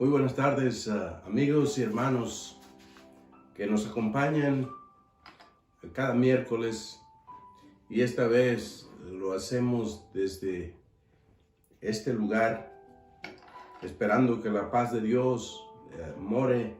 Muy buenas tardes, amigos y hermanos que nos acompañan cada miércoles, y esta vez lo hacemos desde este lugar, esperando que la paz de Dios more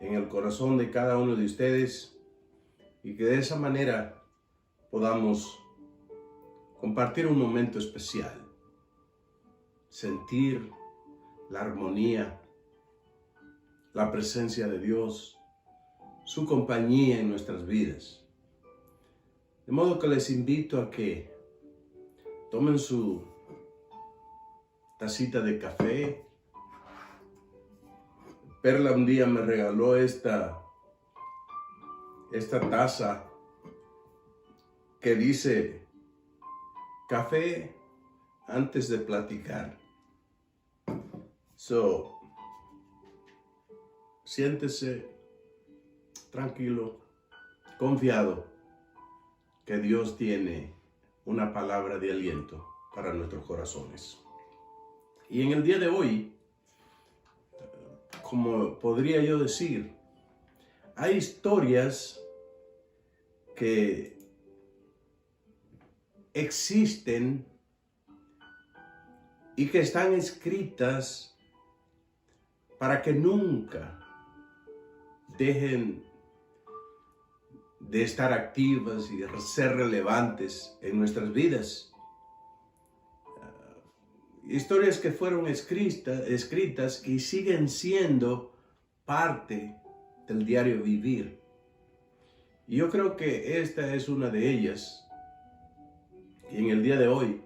en el corazón de cada uno de ustedes y que de esa manera podamos compartir un momento especial, sentir la armonía, la presencia de Dios, su compañía en nuestras vidas. De modo que les invito a que tomen su tacita de café. Perla un día me regaló esta taza que dice: café antes de platicar. Siéntese tranquilo, confiado, que Dios tiene una palabra de aliento para nuestros corazones. Y en el día de hoy, como podría yo decir, hay historias que existen y que están escritas para que nunca dejen de estar activas y ser relevantes en nuestras vidas. Historias que fueron escritas y siguen siendo parte del diario vivir. Y yo creo que esta es una de ellas, y en el día de hoy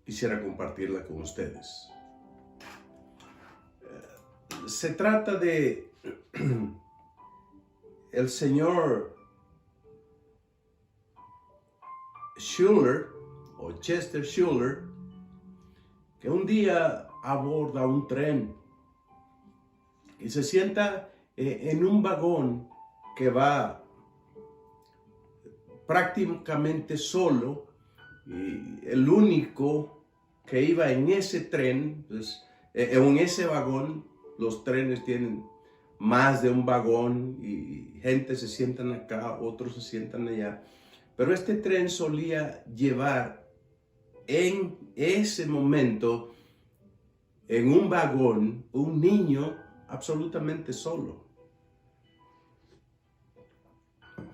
quisiera compartirla con ustedes. Se trata de el señor Schuller, o Chester Schuller, que un día aborda un tren y se sienta en un vagón que va prácticamente solo, y el único que iba en ese tren, pues, en ese vagón. Los trenes tienen más de un vagón y gente se sientan acá, otros se sientan allá. Pero este tren solía llevar en ese momento en un vagón un niño absolutamente solo.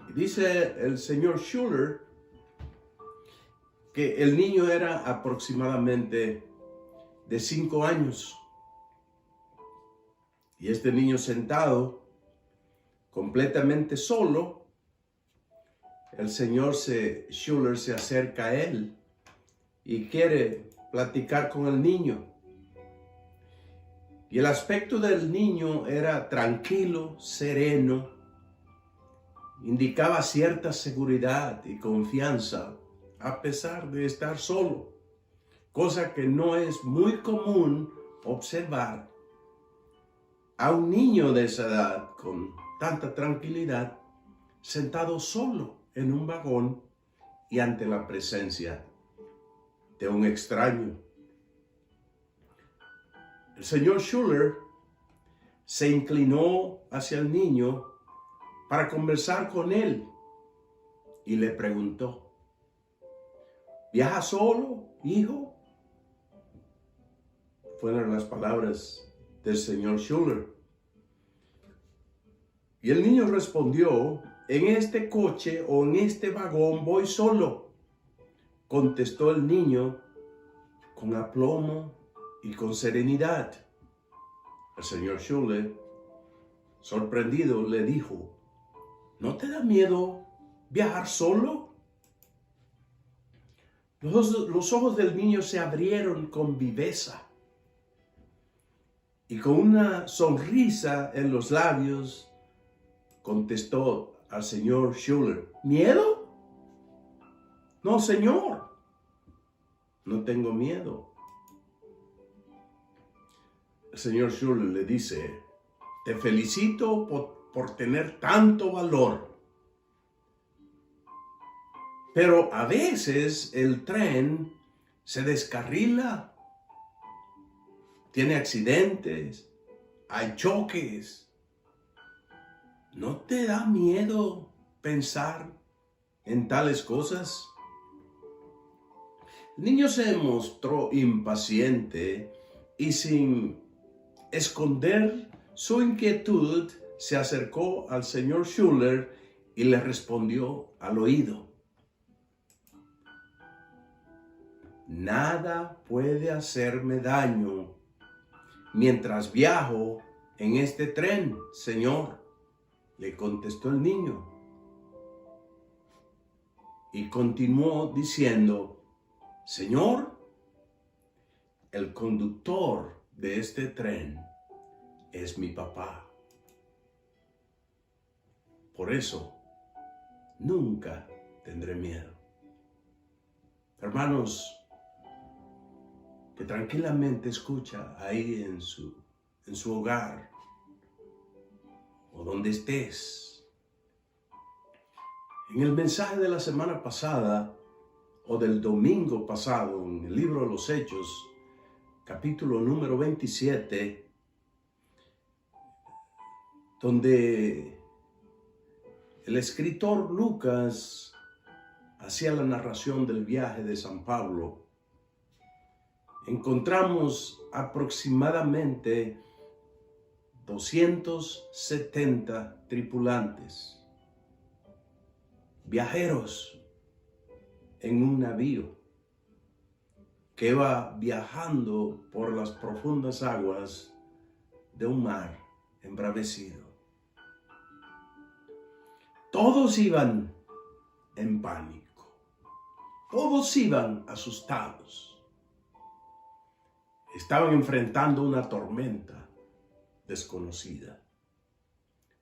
Y dice el señor Schuller que el niño era aproximadamente de 5 años. Y este niño sentado, completamente solo, el señor Schuller se acerca a él y quiere platicar con el niño. Y el aspecto del niño era tranquilo, sereno, indicaba cierta seguridad y confianza a pesar de estar solo, cosa que no es muy común observar a un niño de esa edad con tanta tranquilidad, sentado solo en un vagón y ante la presencia de un extraño. El señor Schuller se inclinó hacia el niño para conversar con él y le preguntó: ¿viaja solo, hijo? Fueron las palabras del señor Schuller. Y el niño respondió: en este coche o en este vagón voy solo. Contestó el niño con aplomo y con serenidad. El señor Schuller, sorprendido, le dijo: ¿no te da miedo viajar solo? Los ojos del niño se abrieron con viveza y con una sonrisa en los labios contestó al señor Schuller: ¿miedo? No, señor, no tengo miedo. El señor Schuller le dice: te felicito por tener tanto valor. Pero a veces el tren se descarrila tiene accidentes, hay choques. ¿No te da miedo pensar en tales cosas? El niño se mostró impaciente y sin esconder su inquietud se acercó al señor Schuller y le respondió al oído: nada puede hacerme daño mientras viajo en este tren, señor, le contestó el niño. Y continuó diciendo: señor, el conductor de este tren es mi papá. Por eso, nunca tendré miedo. Hermanos, que tranquilamente escucha ahí en su hogar o donde estés. En el mensaje de la semana pasada o del domingo pasado, en el libro de los Hechos, capítulo número 27, donde el escritor Lucas hacía la narración del viaje de San Pablo, encontramos aproximadamente 270 tripulantes, viajeros en un navío que iba viajando por las profundas aguas de un mar embravecido. Todos iban en pánico, todos iban asustados. Estaban enfrentando una tormenta desconocida.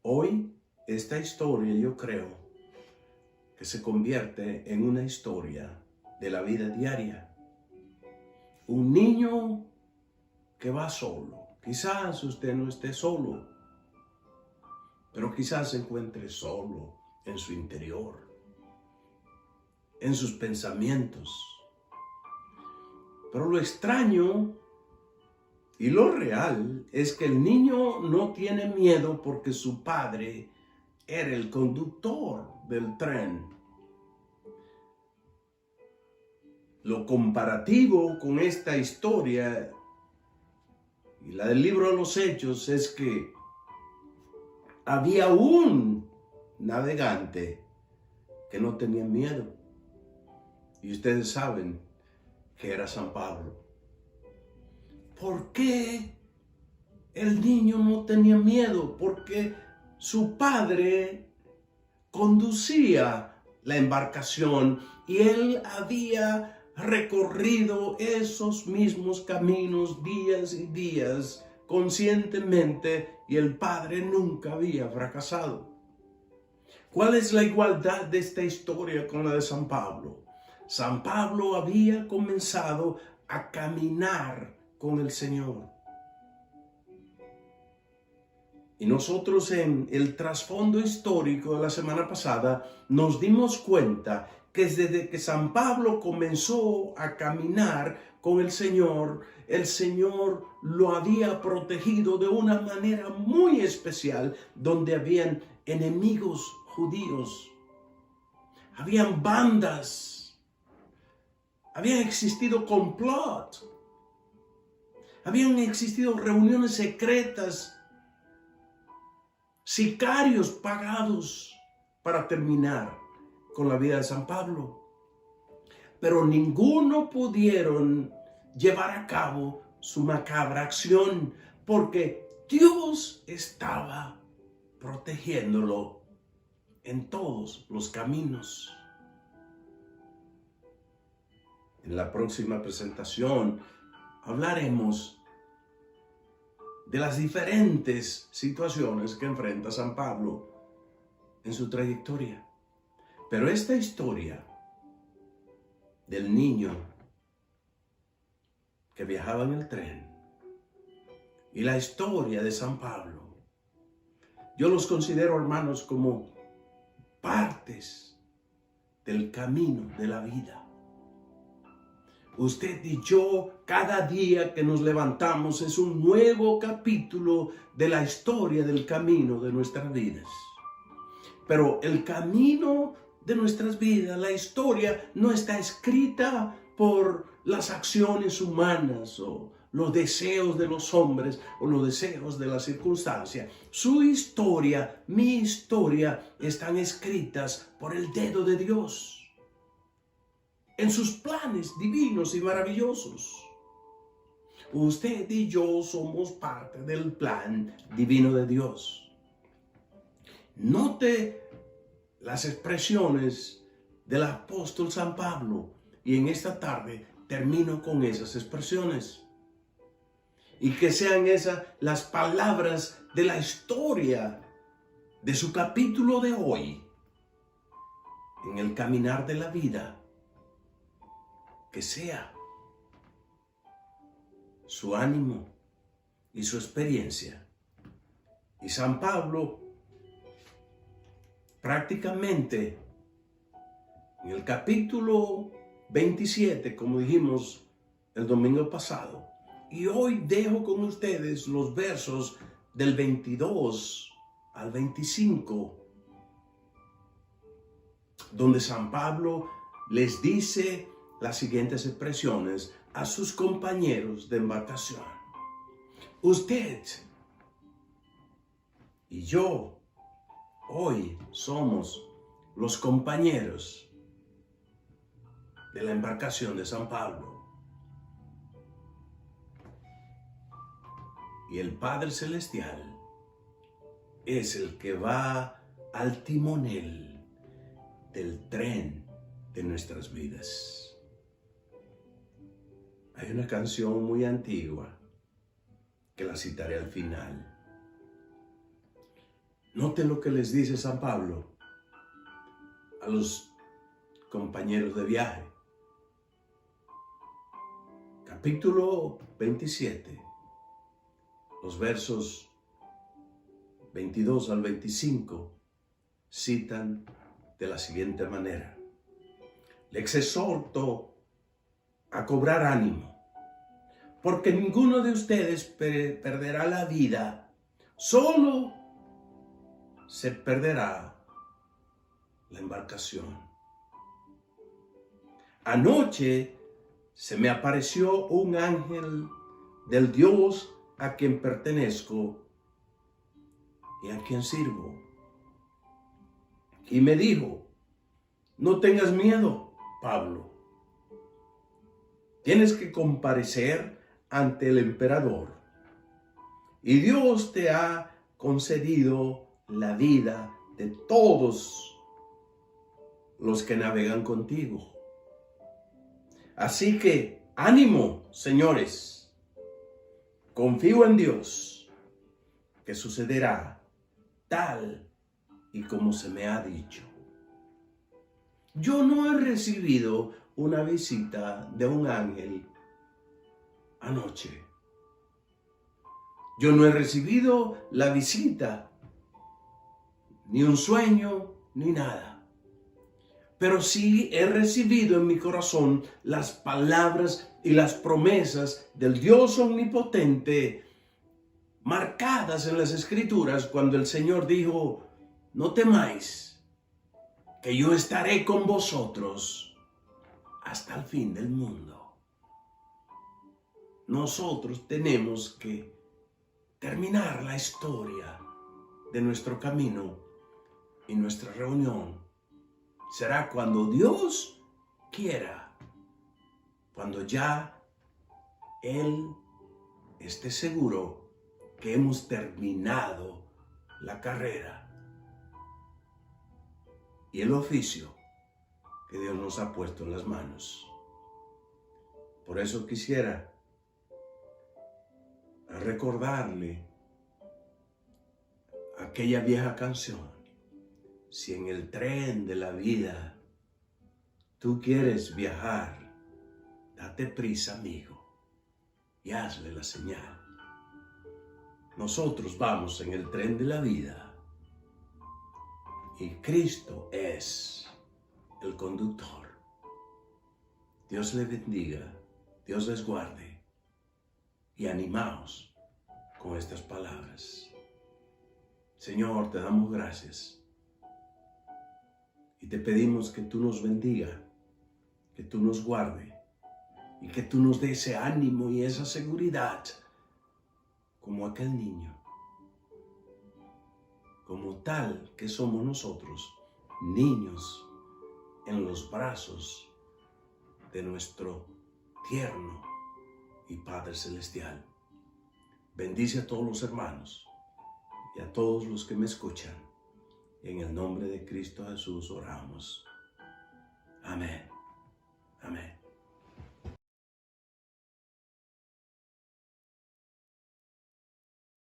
Hoy, esta historia, yo creo que se convierte en una historia de la vida diaria. Un niño que va solo. Quizás usted no esté solo, pero quizás se encuentre solo en su interior, en sus pensamientos. Pero lo extraño y lo real es que el niño no tiene miedo porque su padre era el conductor del tren. Lo comparativo con esta historia y la del libro de los Hechos es que había un navegante que no tenía miedo. Y ustedes saben que era San Pablo. ¿Por qué el niño no tenía miedo? Porque su padre conducía la embarcación y él había recorrido esos mismos caminos días y días conscientemente y el padre nunca había fracasado. ¿Cuál es la igualdad de esta historia con la de San Pablo? San Pablo había comenzado a caminar con el Señor. Y nosotros en el trasfondo histórico de la semana pasada nos dimos cuenta que desde que San Pablo comenzó a caminar con el Señor lo había protegido de una manera muy especial, donde habían enemigos judíos, habían bandas, habían existido complot, habían existido reuniones secretas, sicarios pagados para terminar con la vida de San Pablo. Pero ninguno pudieron llevar a cabo su macabra acción porque Dios estaba protegiéndolo en todos los caminos. En la próxima presentación hablaremos de las diferentes situaciones que enfrenta San Pablo en su trayectoria. Pero esta historia del niño que viajaba en el tren y la historia de San Pablo, yo los considero, hermanos, como partes del camino de la vida. Usted y yo, cada día que nos levantamos es un nuevo capítulo de la historia del camino de nuestras vidas. Pero el camino de nuestras vidas, la historia, no está escrita por las acciones humanas o los deseos de los hombres o los deseos de las circunstancias. Su historia, mi historia, están escritas por el dedo de Dios, en sus planes divinos y maravillosos. Usted y yo somos parte del plan divino de Dios. Note las expresiones del apóstol San Pablo, y en esta tarde termino con esas expresiones. Y que sean esas las palabras de la historia de su capítulo de hoy, en el caminar de la vida. Que sea su ánimo y su experiencia. Y San Pablo, prácticamente en el capítulo 27, como dijimos el domingo pasado, y hoy dejo con ustedes los versos del 22 al 25, donde San Pablo les dice las siguientes expresiones a sus compañeros de embarcación. Usted y yo hoy somos los compañeros de la embarcación de San Pablo. Y el Padre Celestial es el que va al timonel del tren de nuestras vidas. Hay una canción muy antigua que la citaré al final. Noten lo que les dice San Pablo a los compañeros de viaje. Capítulo 27, los versos 22 al 25 citan de la siguiente manera: les exhorto a cobrar ánimo, porque ninguno de ustedes perderá la vida, solo se perderá la embarcación. Anoche se me apareció un ángel del Dios a quien pertenezco y a quien sirvo, y me dijo: no tengas miedo, Pablo. Tienes que comparecer ante el emperador, y Dios te ha concedido la vida de todos los que navegan contigo. Así que ánimo, señores. Confío en Dios que sucederá tal y como se me ha dicho. Yo no he recibido una visita de un ángel anoche. Yo no he recibido la visita, ni un sueño, ni nada. Pero sí he recibido en mi corazón las palabras y las promesas del Dios omnipotente, marcadas en las Escrituras, cuando el Señor dijo: no temáis, que yo estaré con vosotros hasta el fin del mundo. Nosotros tenemos que terminar la historia de nuestro camino, y nuestra reunión será cuando Dios quiera, cuando ya Él esté seguro que hemos terminado la carrera y el oficio que Dios nos ha puesto en las manos. Por eso quisiera recordarle aquella vieja canción: si en el tren de la vida tú quieres viajar, date prisa, amigo, y hazle la señal. Nosotros vamos en el tren de la vida y Cristo es el conductor. Dios le bendiga Dios les guarde y animaos con estas palabras. Señor, te damos gracias y te pedimos que tú nos bendiga, que tú nos guarde y que tú nos des ese ánimo y esa seguridad como aquel niño, como tal que somos nosotros, niños en los brazos de nuestro tierno y Padre Celestial. Bendice a todos los hermanos y a todos los que me escuchan. En el nombre de Cristo Jesús oramos. Amén. Amén.